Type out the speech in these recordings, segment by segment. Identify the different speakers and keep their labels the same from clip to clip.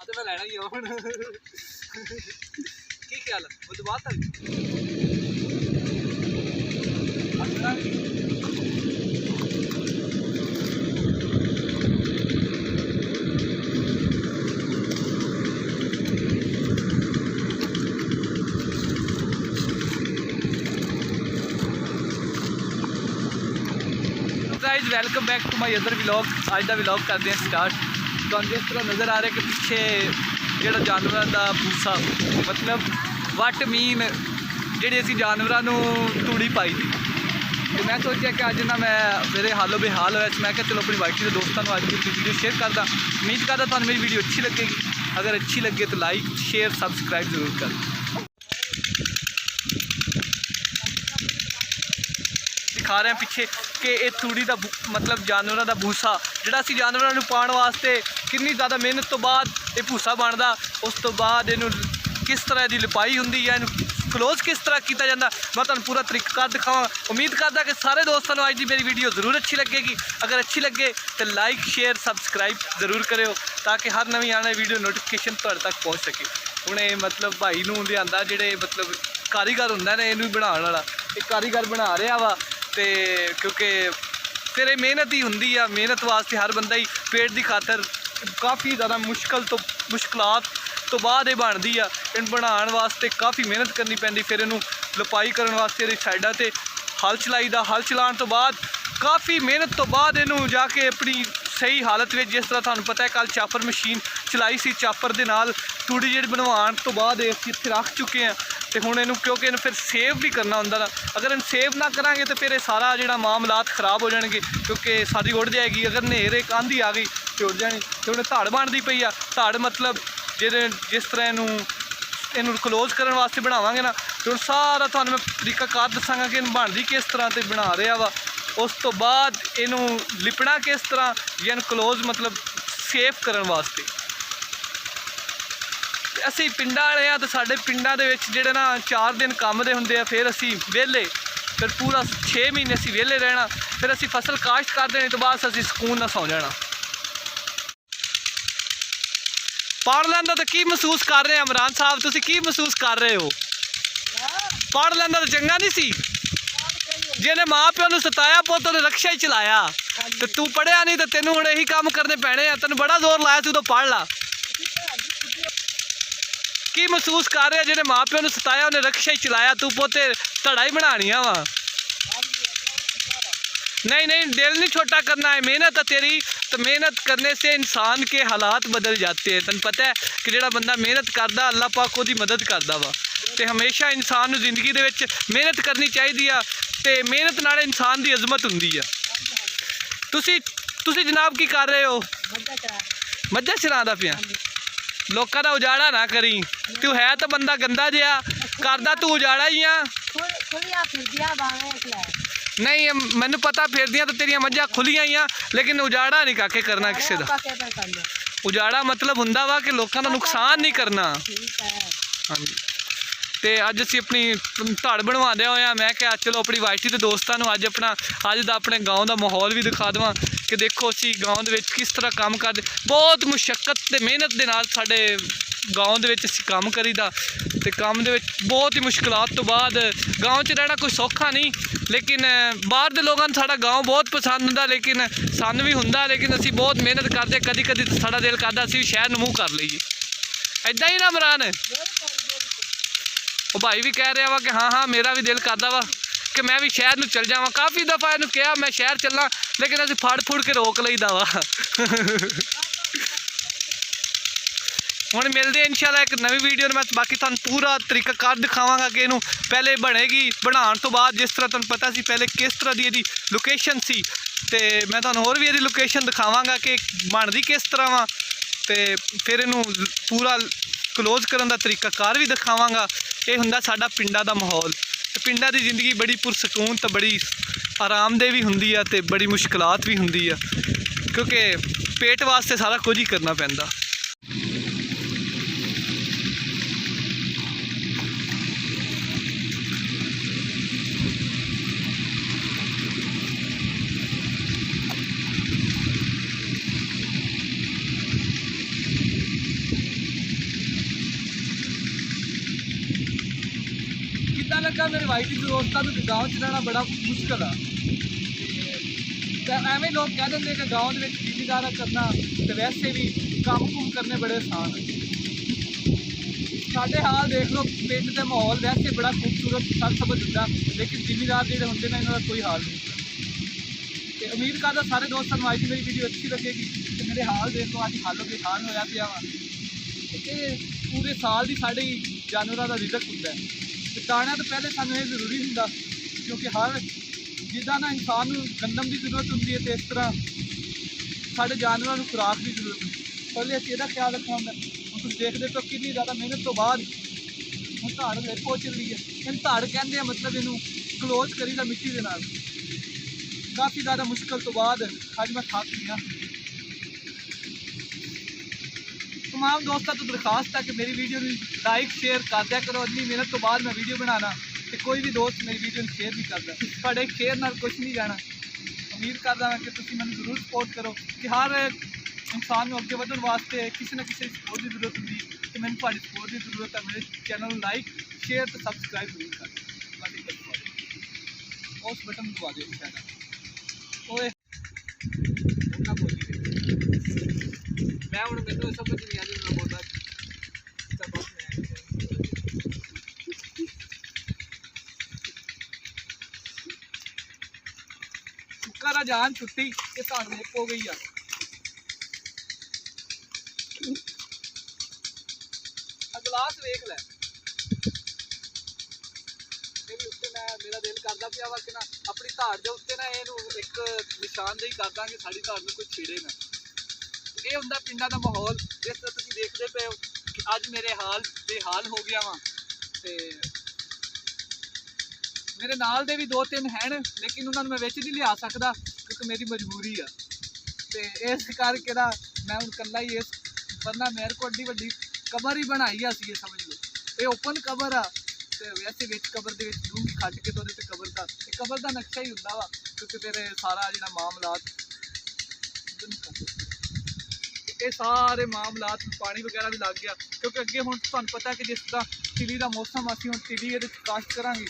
Speaker 1: मैं लेना ही हूँ की ख्याल वो तो बात है guys welcome back to my other vlog. अज का व्लॉग करते हैं स्टार्ट। तो जिस तरह नज़र आ रहा है कि पिछे जो जानवरों का भूसा मतलब वट मीन जी असी जानवरों तूड़ी पाई थी। तो मैं सोचा कि अज ना मैं मेरे हालो बेहाल होया, मैं क्या चलो अपनी वाइटी के दोस्तों अज की वीडियो शेयर करदा। उम्मीद करदा तुहानू मेरी वीडियो अच्छी लगेगी। अगर अच्छी लगे तो लाइक शेयर सबसक्राइब जरूर कर। दिखा रहे हैं पीछे कि ये तूड़ी का मतलब जानवरों का भूसा जोड़ा असी जानवरों पाने वास्ते कितनी ज़्यादा मेहनत तो बाद ये भूसा बनता। उस तो बाद इनू किस तरह की लिपाई होंगी है, इनू क्लोज किस तरह किया जाता, मैं तुहानू पूरा तरीका दिखावा। उम्मीद करदा कि सारे दोस्तों अज की मेरी वीडियो जरूर अच्छी लगेगी। अगर अच्छी लगे तो लाइक शेयर सबसक्राइब जरूर करो ताकि हर नवी आने वीडियो नोटिफिकेशन तुहाडे तक पहुँच सके। हुणे मतलब भाई नूं लिआंदा जिहड़े मतलब कारीगर हुंदा ने इनू बनाउण वाला, एक कारीगर बना रहा वा। तो क्योंकि फिर ये मेहनत ही होंगी है, मेहनत वास्ते हर बंदा ही पेट की खातर काफ़ी ज़्यादा मुश्किलात तो बाद ये बनती है। इन बनाने वास्ते काफ़ी मेहनत करनी पैंदी, फिर इनू लपाई करने वास्ते ये साइडा ते हल चलाईदा। हल चलाने तो बाद काफ़ी मेहनत तो बाद इनू जाके अपनी सही हालत में, जिस तरह तुहानू पता है कल चापर मशीन चलाई सी, चापर दे नाल तूड़ी जी बनवाने तो बाद असीं इत्थे रख चुके हैं। तो हुण इनू क्योंकि इन्हू फिर सेव भी करना होंदा ना, अगर इन सेव ना करांगे तो फिर ये सारा जिहड़ा मामलात खराब हो जाएंगे क्योंकि सारी उड़ जाएगी। अगर नेर एक आंधी आ गई तो उड़ जानी। तो हुण धाड़ बनती पई आ, धाड़ मतलब जिस तरह इनू क्लोज करने वास्ते बनावांगे ना, तो सारा तुहानू मैं तरीकाकार दसांगा कि बनती किस तरह ते बना रहा वा। उस तो बाद इनू लिपना किस तरह या क्लोज मतलब सेफ करने वास्ते। असी पिंडां वाले हाँ, तो साडे पिंडां दे विच जिहड़े ना 4 दिन काम दे हुंदे आ, फिर असी वेले, फिर पूरा 6 महीने असी वेले रहना, फिर असी फसल काश्त कर देने तो बाद असी सुकून नाल सौ जाना। पढ़ लैंदा तो की महसूस कर रहे हैं इमरान साहब, तुसीं की महसूस कर रहे हो? पढ़ लैंदा तो चंगा नहीं सी, जिन्हें माँ प्यो नूं सताया पुत्त ने रक्षा ही चलाया, तो तू पढ़िया नहीं तो तेनों हुण यही काम करने पैने आ। तेन बड़ा जोर लाया तू तो पढ़ ला। की महसूस कर रहे जिन्हें माँ प्यो ने सताया उन्हें रक्षा ही चलाया, तू पोते धड़ा ही बनानिया वा। नहीं नहीं, दिल नहीं छोटा करना है, मेहनत है तेरी। तो मेहनत करने से इंसान के हालात बदल जाते हैं। तेन पता है कि जो बंदा मेहनत करता अल्लाह पाक उसकी मदद करता वा। तो हमेशा इंसान जिंदगी दे विच मेहनत करनी चाहिए आ, तो मेहनत नाल इंसान की अजमत होंदी है। तुसी जनाब की कर रहे हो? मज्झां चरांदा पिया। लोगों का उजाड़ा ना करी, तू है तो बंदा गंदा जिहा करदा, तू उजाड़ा ही आ। नहीं मैनू पता फिरदियां तो तेरिया मज्झां खुलियां ही आ, लेकिन उजाड़ा नहीं काके करना किसी का। उजाड़ा मतलब हुंदा वा कि लोगों का नुकसान नहीं करना। हाँ जी। तो अज असी अपनी धड़ बनवादे होए, मैं क्या चलो अपनी वाइटी के दोस्तों अज अज का अपने गाँव का माहौल भी दिखा देवां कि देखो असी गाँव के किस तरह काम करते। बहुत मुशक्कत ते मेहनत के नाल साडे गाँव के असी काम करीदा। तो काम दे विच बहुत ही मुश्किलात तो बाद गाँव च रहना कोई सौखा नहीं, लेकिन बाहर के लोगों को साडा गाँव बहुत पसंद हुंदा, लेकिन सानू भी हुंदा, लेकिन असी बहुत मेहनत करते। कदी कदी तो साडा दिल करदा असी शहर नूं मूँह कर लईए। इदां ही ना इमरान? वो भाई भी कह रहा वा कि हाँ हाँ मेरा भी दिल करता वा कि मैं भी शहर में चल जावा। काफ़ी दफ़ा इन्हू कहा मैं शहर चलना, लेकिन असीं फड़ फुड़ के रोक लईदा वा। हुण मिलते हैं इंशाल्लाह एक नवी वीडियो में। मैं बाकी तुहानू पूरा तरीकाकार दिखावांगा कि इनू पहले बनेगी, बनाने तो बाद जिस तरह तुहानू पता सी पहले किस तरह की लोकेशन सी, तो मैं तुहानू होर भी इहदी लोकेशन दिखावांगा कि बनती किस तरह वा। तो फिर इनू पूरा क्लोज करने का तरीकाकार भी दिखावांगा। ये हुंदा साडा पिंडा दा माहौल। तो पिंडा की जिंदगी बड़ी पुरसकून तो बड़ी आरामदेह भी हुंदी है, तो बड़ी मुश्किलात भी हुंदी है, क्योंकि पेट वास्ते सारा कुछ ही करना पैंदा। इदा लगा मेरे भाई की दोस्तों को गाँव च रहना बड़ा मुश्किल है। एवं लोग कह देंगे कि गाँव में जिमीदारा करना तो वैसे भी काम कुम करने बड़े आसान है। साढ़े हाल देख लो, पिंड के माहौल वैसे बड़ा खूबसूरत सर सबज होंगे, लेकिन जिमीदार जो होंगे ना इन्हों का कोई हाल नहीं। तो उम्मीद करता सारे दोस्तों को अज की मेरी वीडियो अच्छी लगेगी। तो मेरे हाल देखो, अज हालों बेहाल होया पिया वा। पूरे साल की साढ़े जानवरों का रिजक होंगे। तो दाणा तो पहले सानू ये जरूरी होंगे, क्योंकि हर जिदा ना इंसान गंदम की जरूरत होंगी है, तो इस तरह साढ़े जानवरों को खुराक की जरूरत होंगी। पहले असं यदा ख्याल रखना होंगे। हम तुम देखते तो कितनी ज़्यादा मेहनत तो बाद हम धाड़ ले पहुँच रही है। इन धाड़ कहते हैं मतलब इनू क्लोज करी दा मिट्टी के नाल। काफ़ी ज़्यादा मुश्किल तो बाद अज मैं थक गया। तमाम दोस्तों तो दरखास्त है कि मेरी वीडियो लाइक शेयर कर दिया करो। इतनी मेहनत तो बाद मैं वीडियो बनाना, तो कोई भी दोस्त मेरी वीडियो शेयर नहीं करता। थोड़े शेयर नाल कुछ नहीं जाना। उम्मीद करता मैं कि तुम मैं जरूर सपोर्ट करो कि हर इंसान को अगे बढ़ने वास्ते किसी न किसी सपोर्ट की जरूरत होगी। तो मैंने थोड़ी सपोर्ट की जरूरत है। मेरे चैनल लाइक शेयर तो सबसक्राइब जरूर कर उस बटन दबा दो। ओए मैं हूँ मैंने समझ नहीं आ रही मैं बोलता सुक्का जान छुट्टी ये सानू एक हो गई है। गिलास वेख लै मेरा दिल करता पिया वा कि ना अपनी धाड़ के उत्ते ना इनू एक निशानदेही कर देंगे साड़ी धाड़ में कोई छेड़े ना। ये होंगे पिंडा का माहौल जिस तरह तुम देखते पे हो कि अज मेरे हाल बेहाल हो गया वा। तो मेरे नाल दे भी 2-3 हैं, लेकिन उन्होंने मैं विच नहीं लिया सकता क्योंकि मेरी मजबूरी है। तो इस करके ना मैं हूँ कला ही इस, वरना मेरे को एड्डी वड्डी कबर ही बनाई है। ये समझ लो ये ओपन कबर आ, तो वैसे विच कबर के डूंगी खट के तो कबर का नक्शा ही होंगे वा, क्योंकि फिर सारा जो मामलात ये सारे मामलात पानी वगैरह भी लग गया। क्योंकि अगे हूँ तुहानू पता है कि जिस तरह तिली का मौसम असीं हुण तिली ये काश्त करांगे।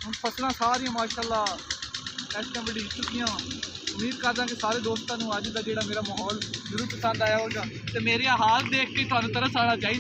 Speaker 1: हम फसलां सारियां माशाअल्लाह इस टाइम बढ़ी चुकियां। उम्मीद करदा कि सारे दोस्तों को अज का जो मेरा माहौल जरूर पसंद आया होगा। तो मेरे हाल देख के तुहानू तरस आना चाहिए।